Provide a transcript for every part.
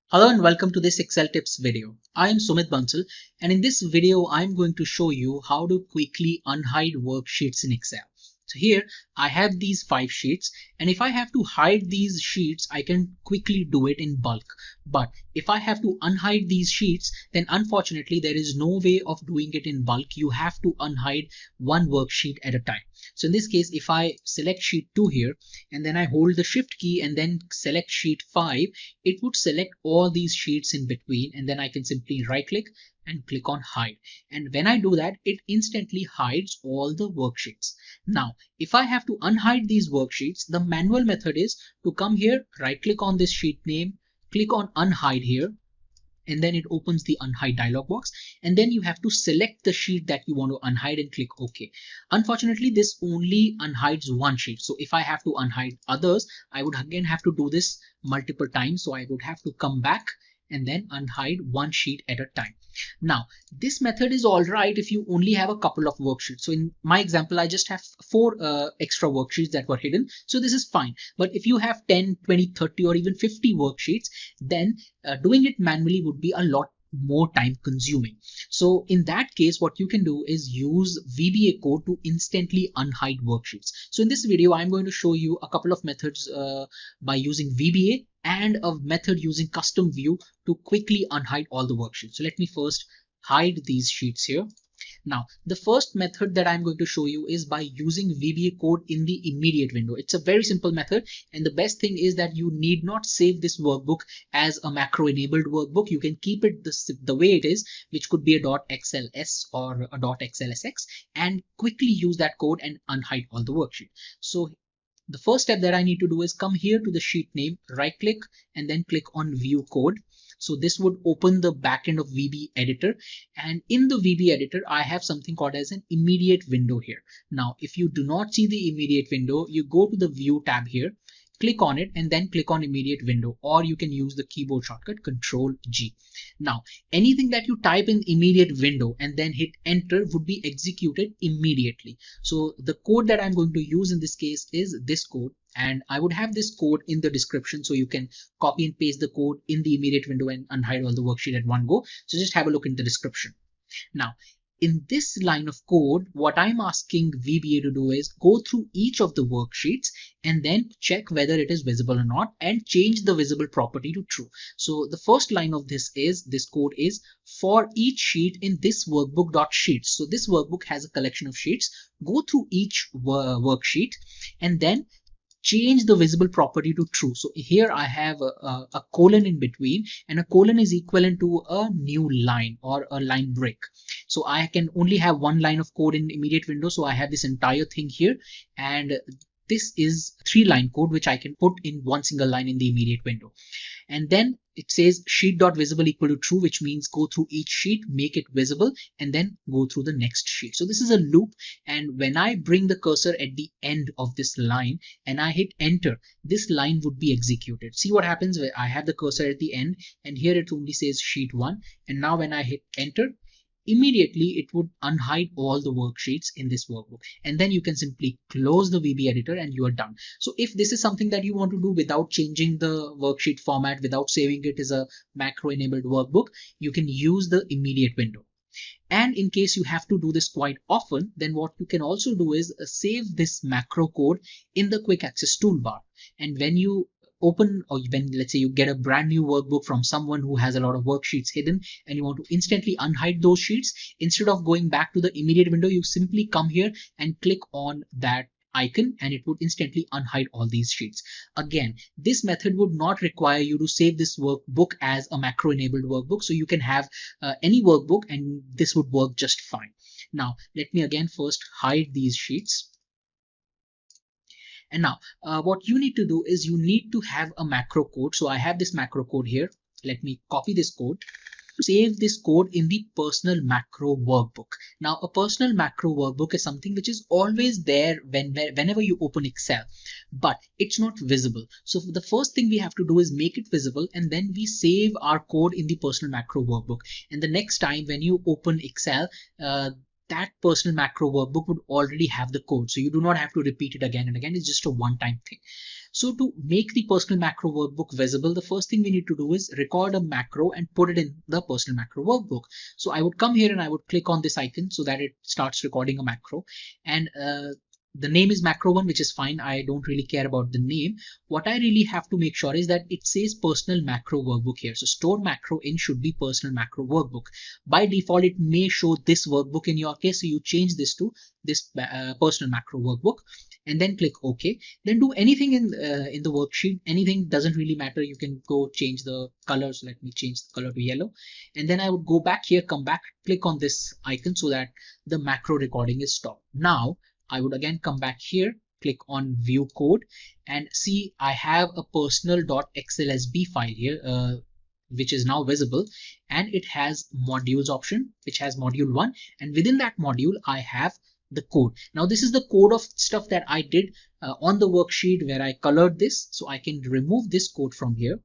Hello and welcome to this Excel tips video. I am Sumit Bansal, and in this video I'm going to show you how to quickly unhide worksheets in Excel. So here I have these 5 sheets, and if I have to hide these sheets I can quickly do it in bulk. But if I have to unhide these sheets, then unfortunately there is no way of doing it in bulk. You have to unhide one worksheet at a time. So in this case, if I select sheet 2 here and then I hold the shift key and then select sheet 5, it would select all these sheets in between, and then I can simply right click and click on hide. And when I do that, it instantly hides all the worksheets. Now, if I have to unhide these worksheets, the manual method is to come here, right click on this sheet name, click on unhide here, and then it opens the unhide dialog box, and then you have to select the sheet that you want to unhide and click OK. Unfortunately, this only unhides one sheet, so if I have to unhide others, I would again have to do this multiple times. So I would have to come back and then unhide one sheet at a time. Now, this method is all right if you only have a couple of worksheets. So in my example, I just have 4 extra worksheets that were hidden. So this is fine. But if you have 10, 20, 30, or even 50 worksheets, then doing it manually would be a lot more time consuming. So in that case, what you can do is use VBA code to instantly unhide worksheets. So in this video, I'm going to show you a couple of methods by using VBA and a method using custom view to quickly unhide all the worksheets. So let me first hide these sheets here. Now, the first method that I'm going to show you is by using VBA code in the immediate window. It's a very simple method, and the best thing is that you need not save this workbook as a macro enabled workbook. You can keep it the way it is, which could be a .xls or a .xlsx, and quickly use that code and unhide all the worksheet. So the first step that I need to do is come here to the sheet name, right click, and then click on view code. So this would open the backend of VB editor, and in the VB editor I have something called as an immediate window here. Now if you do not see the immediate window, you go to the view tab here, click on it, and then click on immediate window, or you can use the keyboard shortcut Control G. Now anything that you type in immediate window and then hit enter would be executed immediately. So the code that I'm going to use in this case is this code, and I would have this code in the description, so you can copy and paste the code in the immediate window and unhide all the worksheet at one go. So just have a look in the description. Now in this line of code, what I'm asking VBA to do is go through each of the worksheets and then check whether it is visible or not and change the visible property to true. So the first line of this code is for each sheet in this workbook.sheets. So this workbook has a collection of sheets. Go through each worksheet and then change the visible property to true. So here I have a colon in between, and a colon is equivalent to a new line or a line break. So I can only have one line of code in immediate window. So I have this entire thing here, and this is 3-line code which I can put in one single line in the immediate window. And then it says sheet.visible equal to true, which means go through each sheet, make it visible, and then go through the next sheet. So this is a loop, and when I bring the cursor at the end of this line and I hit enter, this line would be executed. See what happens where I have the cursor at the end, and here it only says sheet 1, and now when I hit enter, immediately it would unhide all the worksheets in this workbook, and then you can simply close the VB editor and you are done. So if this is something that you want to do without changing the worksheet format, without saving it as a macro enabled workbook, you can use the immediate window. And in case you have to do this quite often, then what you can also do is save this macro code in the quick access toolbar. And when you open, or when let's say you get a brand new workbook from someone who has a lot of worksheets hidden and you want to instantly unhide those sheets, instead of going back to the immediate window, you simply come here and click on that icon and it would instantly unhide all these sheets. Again, this method would not require you to save this workbook as a macro enabled workbook, so you can have any workbook and this would work just fine. Now let me again first hide these sheets. And now what you need to do is you need to have a macro code. So I have this macro code here. Let me copy this code. Save this code in the personal macro workbook. Now a personal macro workbook is something which is always there whenever you open Excel, but it's not visible. So the first thing we have to do is make it visible, and then we save our code in the personal macro workbook. And the next time when you open Excel, that personal macro workbook would already have the code, so you do not have to repeat it again and again. It's just a one-time thing. So to make the personal macro workbook visible, the first thing we need to do is record a macro and put it in the personal macro workbook. So I would come here and I would click on this icon so that it starts recording a macro, and the name is macro1, which is fine. I don't really care about the name. What I really have to make sure is that it says personal macro workbook here. So store macro in should be personal macro workbook. By default, it may show this workbook in your case. So you change this to this personal macro workbook and then click OK. Then do anything in the worksheet. Anything, doesn't really matter. You can go change the color. So let me change the color to yellow. And then I would go back here, come back, click on this icon so that the macro recording is stopped. Now, I would again come back here, click on view code, and see I have a personal.xlsb file here, which is now visible, and it has modules option, which has module 1, and within that module I have the code. Now this is the code of stuff that I did on the worksheet where I colored this. So I can remove this code from here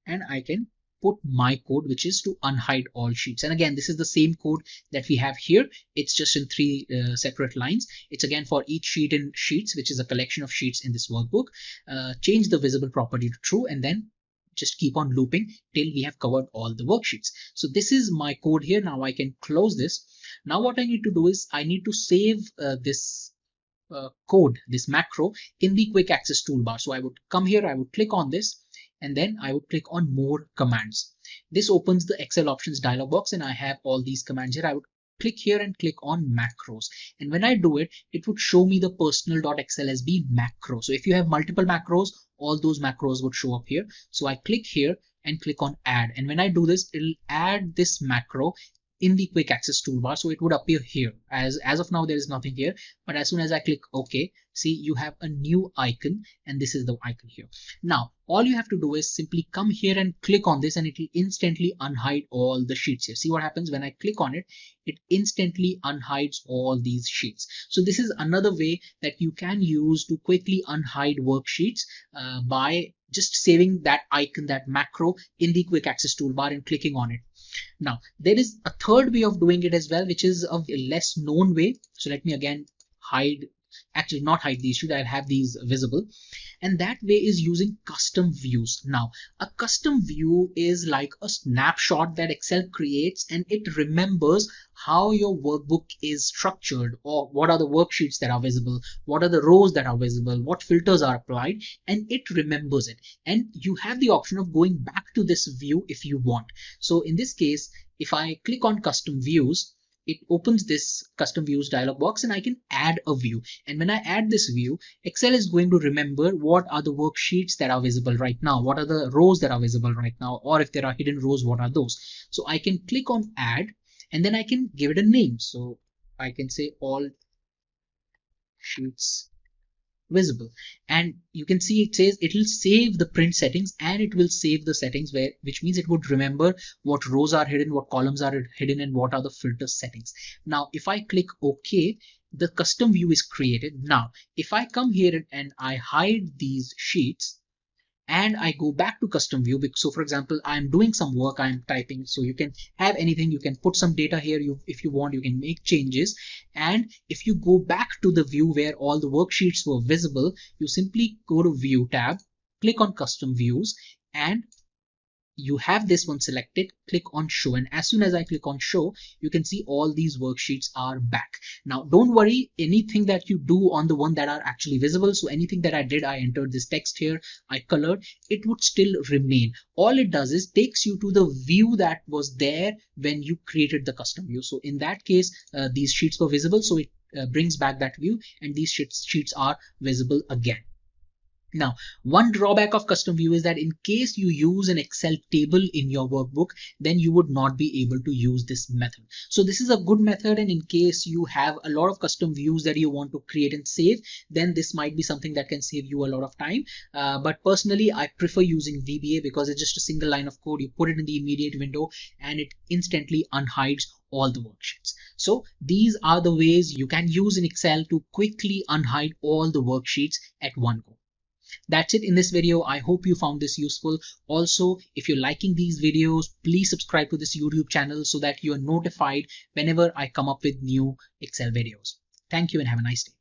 and I can put my code, which is to unhide all sheets. And again, this is the same code that we have here. It's just in 3 separate lines. It's again for each sheet in sheets, which is a collection of sheets in this workbook. Change the visible property to true and then just keep on looping till we have covered all the worksheets. So this is my code here. Now I can close this. Now what I need to do is I need to save this code, this macro, in the quick access toolbar. So I would come here, I would click on this, and then I would click on more commands. This opens the Excel options dialog box and I have all these commands here. I would click here and click on macros. And when I do it, it would show me the personal.xlsb macro. So if you have multiple macros, all those macros would show up here. So I click here and click on add. And when I do this, it'll add this macro in the quick access toolbar. So it would appear here. As of now, there is nothing here, but as soon as I click OK, see, you have a new icon, and this is the icon here. Now, all you have to do is simply come here and click on this, and it will instantly unhide all the sheets here. See what happens when I click on it? It instantly unhides all these sheets. So this is another way that you can use to quickly unhide worksheets by just saving that icon, that macro, in the quick access toolbar and clicking on it. Now, there is a third way of doing it as well, which is a less known way. So let me again hide, actually not hide these sheets, I'll have these visible. And that way is using custom views. Now, a custom view is like a snapshot that Excel creates, and it remembers how your workbook is structured, or what are the worksheets that are visible, what are the rows that are visible, what filters are applied, and it remembers it. And you have the option of going back to this view if you want. So in this case, if I click on custom views, it opens this custom views dialog box and I can add a view. And when I add this view, Excel is going to remember what are the worksheets that are visible right now, what are the rows that are visible right now, or if there are hidden rows, what are those. So I can click on add and then I can give it a name. So I can say all sheets visible, and you can see it says it will save the print settings and it will save the settings, which means it would remember what rows are hidden, what columns are hidden, and what are the filter settings. Now if I click OK, the custom view is created. Now if I come here and I hide these sheets and I go back to custom view, so for example, I'm doing some work, I'm typing, so you can have anything, you can put some data here, if you want, you can make changes. And if you go back to the view where all the worksheets were visible, you simply go to view tab, click on custom views, and you have this one selected, click on show, and as soon as I click on show, you can see all these worksheets are back. Now don't worry, anything that you do on the one that are actually visible, so anything that I did, I entered this text here, I colored, it would still remain. All it does is takes you to the view that was there when you created the custom view. So in that case, these sheets were visible, so it brings back that view, and these sheets are visible again. Now, one drawback of custom view is that in case you use an Excel table in your workbook, then you would not be able to use this method. So this is a good method, and in case you have a lot of custom views that you want to create and save, then this might be something that can save you a lot of time. But personally, I prefer using VBA because it's just a single line of code. You put it in the immediate window and it instantly unhides all the worksheets. So these are the ways you can use in Excel to quickly unhide all the worksheets at one go. That's it in this video. I hope you found this useful. Also, if you're liking these videos, please subscribe to this YouTube channel so that you are notified whenever I come up with new Excel videos. Thank you and have a nice day.